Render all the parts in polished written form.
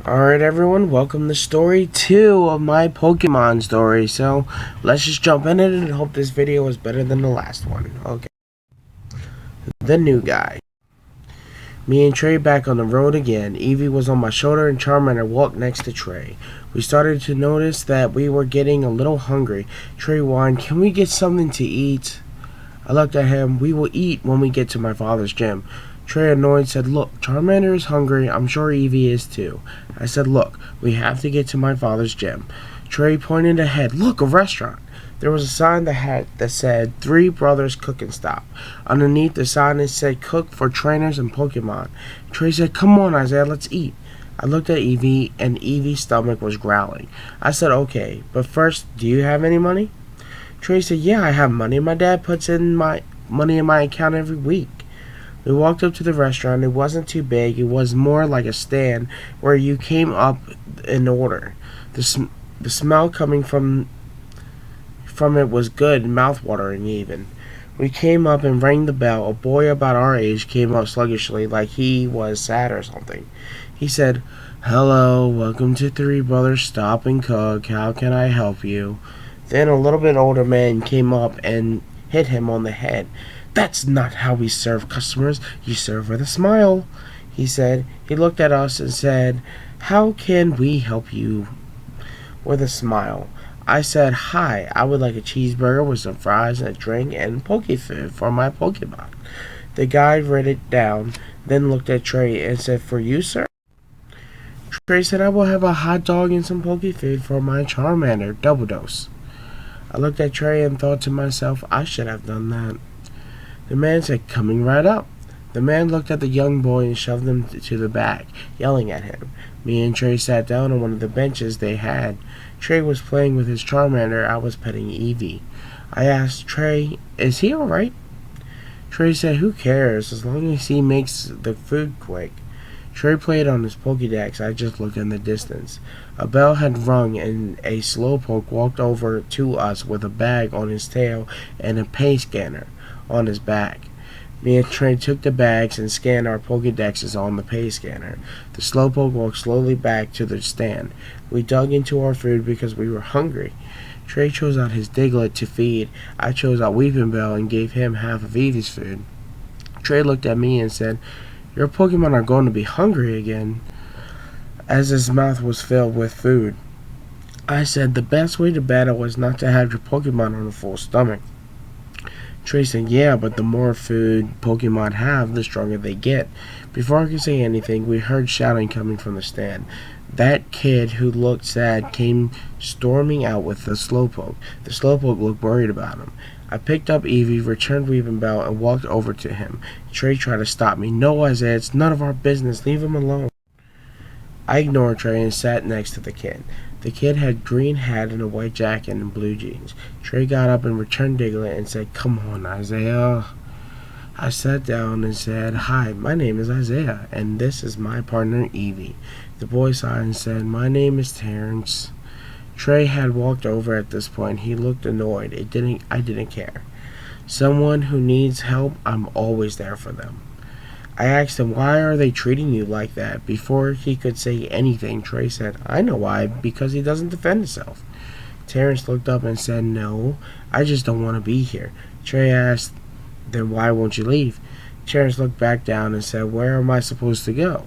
Alright everyone, welcome to story 2 of my Pokemon story. So, let's just jump in it and hope this video is better than the last one. Okay. The new guy. Me and Trey back on the road again. Eevee was on my shoulder and Charmander walked next to Trey. We started to notice that we were getting a little hungry. Trey whined, "Can we get something to eat?" I looked at him. "We will eat when we get to my father's gym." Trey, annoyed, said, "Look, Charmander is hungry. I'm sure Eevee is too." I said, "Look, we have to get to my father's gym." Trey pointed ahead. "Look, a restaurant." There was a sign that said, "Three Brothers Cook and Stop." Underneath the sign it said, "Cook for trainers and Pokemon." Trey said, "Come on, Isaiah, let's eat." I looked at Eevee, and Eevee's stomach was growling. I said, "Okay, but first, do you have any money?" Trey said, "Yeah, I have money. My dad puts in my money in my account every week." We walked up to the restaurant. It wasn't too big. It was more like a stand where you came up in order. The smell coming from it was good, mouth-watering even. We came up and rang the bell. A boy about our age came up sluggishly, like he was sad or something. He said, "Hello, welcome to Three Brothers Stop and Cook. How can I help you?" Then a little bit older man came up and hit him on the head. "That's not how we serve customers. You serve with a smile," he said. He looked at us and said, "How can we help you?" With a smile. I said, "Hi, I would like a cheeseburger with some fries and a drink and Poke Food for my Pokemon." The guy read it down, then looked at Trey and said, "For you, sir?" Trey said, "I will have a hot dog and some Poke Food for my Charmander, double dose." I looked at Trey and thought to myself, I should have done that. The man said, "Coming right up." The man looked at the young boy and shoved him to the back, yelling at him. Me and Trey sat down on one of the benches they had. Trey was playing with his Charmander. I was petting Eevee. I asked Trey, "Is he alright?" Trey said, "Who cares, as long as he makes the food quick." Trey played on his Pokédex. I just looked in the distance. A bell had rung and a Slowpoke walked over to us with a bag on his tail and a pay scanner on his back. Me and Trey took the bags and scanned our Pokédexes on the pay scanner. The Slowpoke walked slowly back to the stand. We dug into our food because we were hungry. Trey chose out his Diglett to feed. I chose out Weepinbell and gave him half of Eevee's food. Trey looked at me and said, "Your Pokemon are going to be hungry again," as his mouth was filled with food. I said, "The best way to battle is not to have your Pokemon on a full stomach." Trey said, "Yeah, but the more food Pokemon have, the stronger they get." Before I could say anything, we heard shouting coming from the stand. That kid who looked sad came storming out with the Slowpoke. The Slowpoke looked worried about him. I picked up Eevee, returned Weepinbell, and walked over to him. Trey tried to stop me. "No, Isaiah, it's none of our business. Leave him alone." I ignored Trey and sat next to the kid. The kid had a green hat and a white jacket and blue jeans. Trey got up and returned Diglett and said, "Come on, Isaiah." I sat down and said, "Hi, my name is Isaiah, and this is my partner Eevee." The boy sighed and said, "My name is Terrence." Trey had walked over at this point. He looked annoyed. I didn't care. Someone who needs help, I'm always there for them. I asked him, "Why are they treating you like that?" Before he could say anything, Trey said, "I know why, because he doesn't defend himself." Terrence looked up and said, "No, I just don't want to be here." Trey asked, "Then why won't you leave?" Terrence looked back down and said, "Where am I supposed to go?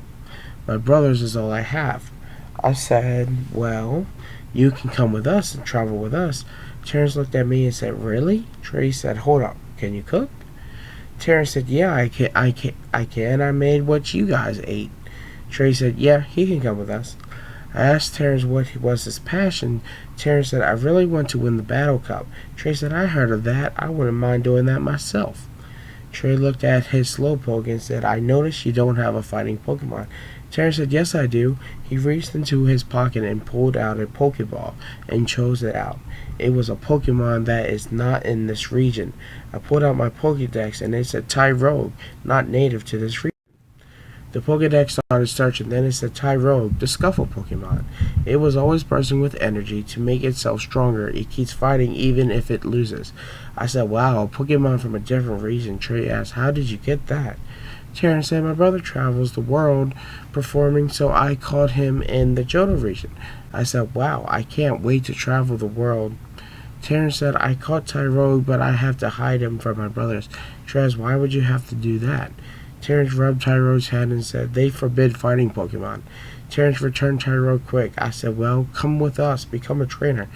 My brothers is all I have." I said, "Well, you can come with us and travel with us." Terrence looked at me and said, "Really?" Trey said, "Hold up, can you cook?" Terrence said, "Yeah, I can. I made what you guys ate." Trey said, "Yeah, he can come with us." I asked Terrence what was his passion. Terrence said, "I really want to win the Battle Cup." Trey said, "I heard of that. I wouldn't mind doing that myself." Trey looked at his Slowpoke and said, "I noticed you don't have a fighting Pokemon." Terrence said, "Yes, I do." He reached into his pocket and pulled out a Pokeball and chose it out. It was a Pokemon that is not in this region. I pulled out my Pokédex and it said Tyrogue, not native to this region. The Pokédex started searching, then it said Tyrogue, the Scuffle Pokemon. It was always bursting with energy. To make itself stronger, it keeps fighting even if it loses. I said, "Wow, a Pokemon from a different region." Trey asked, "How did you get that?" Terrence said, my brother travels the world performing, so I caught him in the Johto region. I said, wow, I can't wait to travel the world. Terrence said, I caught Tyrogue, but I have to hide him from my brothers. Trez, why would you have to do that? Terrence rubbed Tyrogue's head and said, they forbid fighting Pokemon. Terrence returned Tyrogue quick. I said, well, come with us, become a trainer.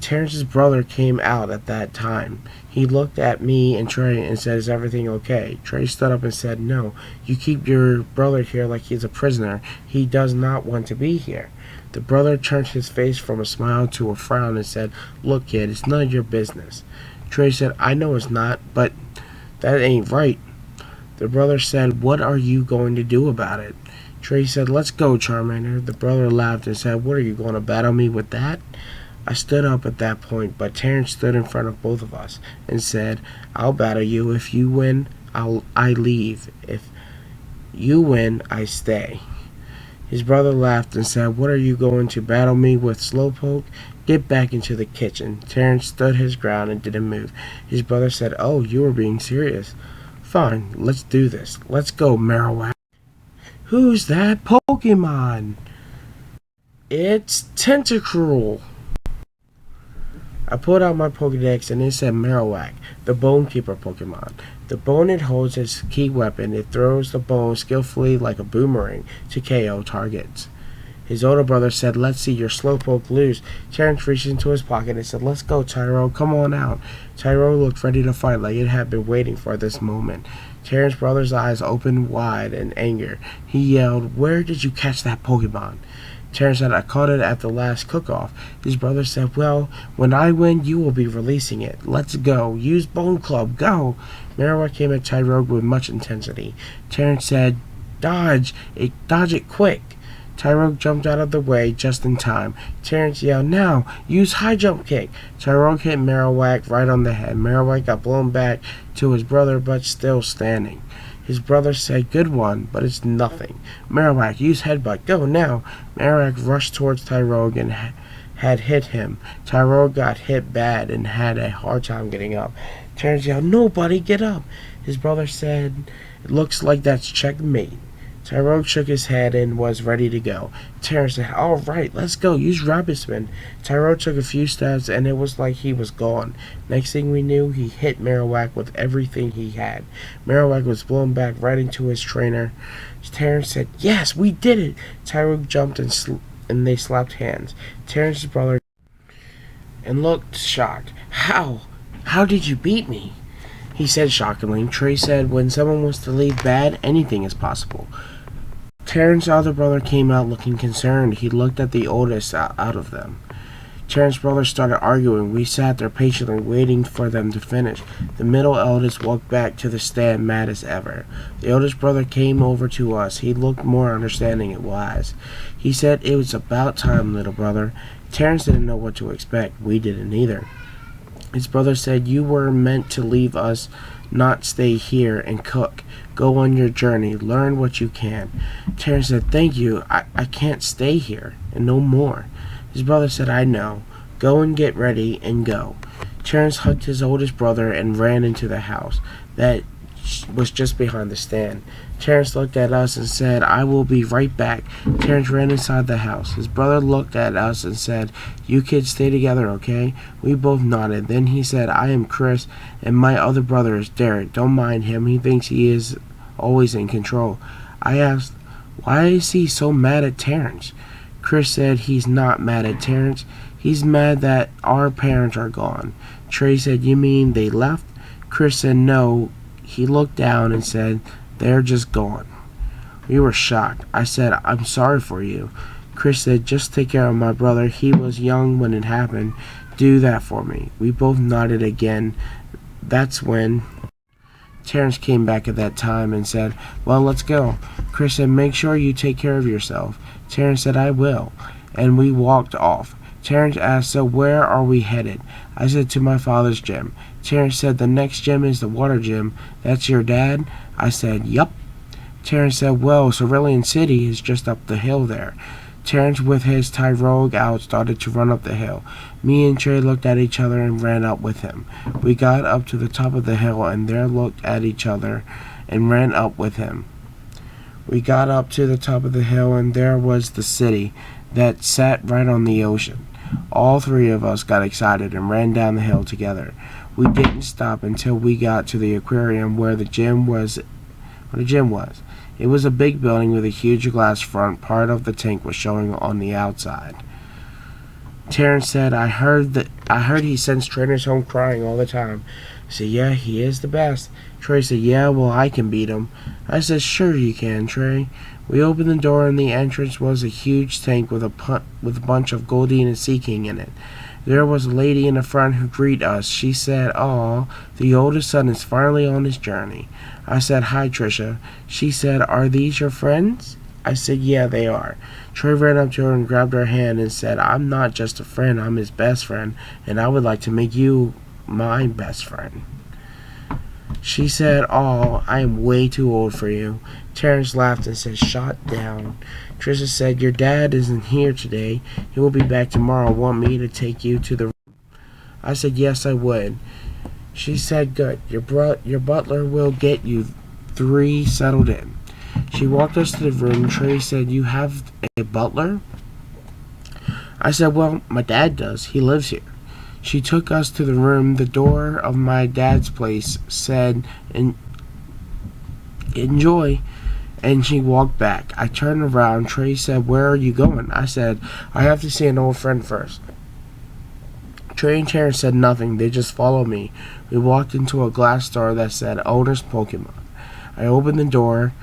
Terrence's brother came out at that time. He looked at me and Trey and said, is everything okay? Trey stood up and said, no, you keep your brother here like he's a prisoner. He does not want to be here. The brother turned his face from a smile to a frown and said, look, kid, it's none of your business. Trey said, I know it's not, but that ain't right. The brother said, what are you going to do about it? Trey said, let's go, Charmander. The brother laughed and said, what, are you going to battle me with that? I stood up at that point, but Terrence stood in front of both of us and said, I'll battle you. If you win, I leave. If you win, I stay. His brother laughed and said, what, are you going to battle me with, Slowpoke? Get back into the kitchen. Terrence stood his ground and didn't move. His brother said, oh, you are being serious. Fine, let's do this. Let's go, Marowak. Who's that Pokemon? It's Tentacruel. I pulled out my Pokedex and it said Marowak, the Bone Keeper Pokemon. The bone it holds is its key weapon. It throws the bone skillfully like a boomerang to KO targets. His older brother said, let's see your Slowpoke lose. Terrence reached into his pocket and said, let's go, Tyro, come on out. Tyro looked ready to fight like it had been waiting for this moment. Terrence's brother's eyes opened wide in anger. He yelled, where did you catch that Pokemon? Terrence said, I caught it at the last cook-off. His brother said, well, when I win, you will be releasing it. Let's go. Use Bone Club. Go. Marowak came at Tyrogue with much intensity. Terrence said, dodge it quick. Tyrogue jumped out of the way just in time. Terrence yelled, now, use high jump kick. Tyrogue hit Marowak right on the head. Marowak got blown back to his brother, but still standing. His brother said, good one, but it's nothing. Marowak, use headbutt. Go now. Marowak rushed towards Tyrogue and had hit him. Tyrogue got hit bad and had a hard time getting up. Terrence yelled, nobody get up. His brother said, it looks like that's checkmate. Tyrogue shook his head and was ready to go. Terrence said, all right, let's go. Use Rapid Spin. Tyrogue took a few steps and it was like he was gone. Next thing we knew, he hit Marowak with everything he had. Marowak was blown back right into his trainer. Terrence said, yes, we did it. Tyrogue jumped and they slapped hands. Terrence's brother and looked shocked. How did you beat me? He said shockingly. Trey said, when someone wants to leave bad, anything is possible. Terrence's other brother came out looking concerned. He looked at the oldest out of them. Terrence's brother started arguing. We sat there patiently waiting for them to finish. The middle eldest walked back to the stand mad as ever. The oldest brother came over to us. He looked more understanding and wise. He said, it was about time, little brother. Terrence didn't know what to expect. We didn't either. His brother said, you were meant to leave us, not stay here and cook. Go on your journey. Learn what you can. Terrence said, thank you. I can't stay here and no more. His brother said, I know. Go and get ready and go. Terrence hugged his oldest brother and ran into the house that was just behind the stand. Terrence looked at us and said, I will be right back. Terrence ran inside the house. His brother looked at us and said, you kids stay together, okay? We both nodded. Then he said, I am Chris, and my other brother is Derek. Don't mind him. He thinks he is always in control. I asked, why is he so mad at Terrence? Chris said he's not mad at Terrence. He's mad that our parents are gone. Trey said, you mean they left? Chris said, no. He looked down and said, they're just gone. We were shocked. I said, I'm sorry for you. Chris said, just take care of my brother. He was young when it happened. Do that for me. We both nodded again. That's when Terrence came back at that time and said, well, let's go. Chris said, make sure you take care of yourself. Terrence said, I will. And we walked off. Terrence asked, so where are we headed? I said, to my father's gym. Terrence said, the next gym is the water gym. That's your dad? I said, yup. Terrence said, well, Cerulean City is just up the hill there. Terrence, with his Tyrogue out, started to run up the hill. Me and Trey looked at each other and ran up with him. We got up to the top of the hill and there looked at each other and ran up with him. We got up to the top of the hill, and there was the city that sat right on the ocean. All three of us got excited and ran down the hill together. We didn't stop until we got to the aquarium where the gym was. It was a big building with a huge glass front. Part of the tank was showing on the outside. Terrence said, I heard he sends trainers home crying all the time. I said, yeah, he is the best. Trey said, yeah, well, I can beat him. I said, sure you can, Trey. We opened the door, and the entrance was a huge tank with a bunch of Goldeen and Sea King in it. There was a lady in the front who greeted us. She said, aw, the oldest son is finally on his journey. I said, hi, Trisha. She said, are these your friends? I said, yeah, they are. Trey ran up to her and grabbed her hand and said, I'm not just a friend, I'm his best friend, and I would like to make you my best friend. She said, oh, I am way too old for you. Terrence laughed and said, shut down. Trisha said, your dad isn't here today. He will be back tomorrow. Want me to take you to the room? I said, yes, I would. She said, good. Your butler will get you three settled in. She walked us to the room. Trey said, you have a butler? I said, well, my dad does. He lives here. She took us to the room. The door of my dad's place said, enjoy. And she walked back. I turned around. Trey said, where are you going? I said, I have to see an old friend first. Trey and Terrence said nothing. They just followed me. We walked into a glass door that said, Owner's Pokemon. I opened the door.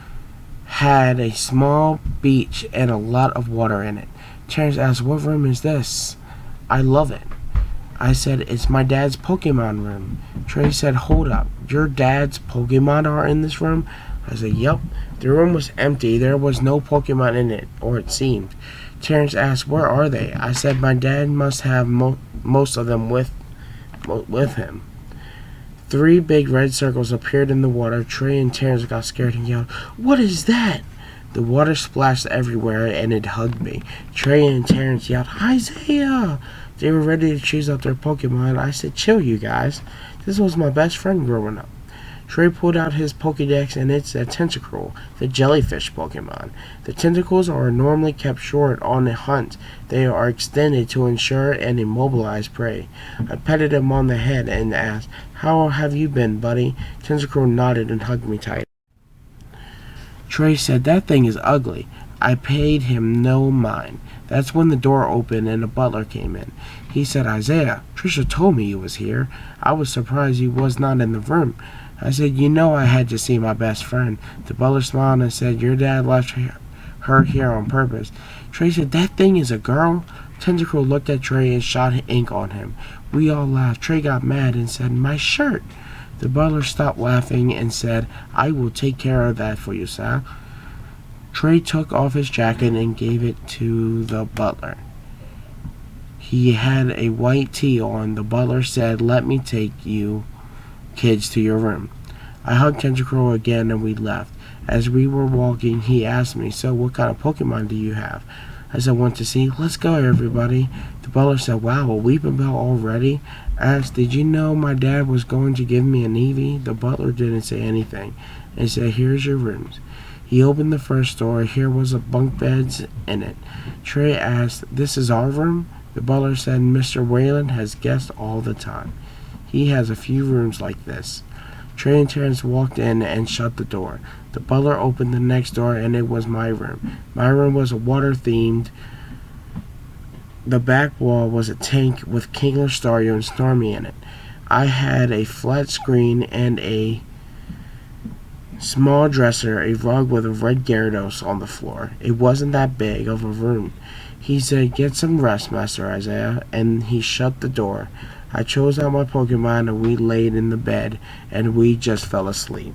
Had a small beach and a lot of water in it. Terrence asked, what room is this? I love it. I said, it's my dad's Pokemon room. Trey said, hold up. Your dad's Pokemon are in this room? I said, yup. The room was empty. There was no Pokemon in it, or it seemed. Terrence asked, where are they? I said, my dad must have most of them with him. 3 big red circles appeared in the water. Trey and Terrence got scared and yelled, what is that? The water splashed everywhere and it hugged me. Trey and Terrence yelled, Isaiah! They were ready to choose out their Pokemon. I said, chill, you guys. This was my best friend growing up. Trey pulled out his Pokédex, and it's a Tentacruel, the jellyfish Pokemon. The tentacles are normally kept short on a hunt. They are extended to ensure and immobilize prey. I petted him on the head and asked, how have you been, buddy? Tentacruel nodded and hugged me tight. Trey said, that thing is ugly. I paid him no mind. That's when the door opened and a butler came in. He said, Isaiah, Trisha told me you was here. I was surprised you was not in the room. I said, you know I had to see my best friend. The butler smiled and said, your dad left her here on purpose. Trey said, that thing is a girl? Tentacruel looked at Trey and shot ink on him. We all laughed. Trey got mad and said, my shirt. The butler stopped laughing and said, I will take care of that for you, sir. Trey took off his jacket and gave it to the butler. He had a white tee on. The butler said, let me take you kids to your room. I hugged Tentacruel again and we left. As we were walking, he asked me, so what kind of Pokemon do you have? I said, want to see? Let's go, everybody. The butler said, wow, a Weepinbell already? I asked, did you know my dad was going to give me an Eevee? The butler didn't say anything and said, here's your rooms. He opened the first door. Here was a bunk beds in it. Trey asked, this is our room? The butler said, Mr. Wayland has guests all the time. He has a few rooms like this. Trey and Terrence walked in and shut the door. The butler opened the next door and it was my room. My room was water-themed. The back wall was a tank with Kingler, Staryu, and Starmie in it. I had a flat screen and a small dresser, a rug with a red Gyarados on the floor. It wasn't that big of a room. He said, get some rest, Master Isaiah, and he shut the door. I chose out my Pokemon and we laid in the bed and we just fell asleep.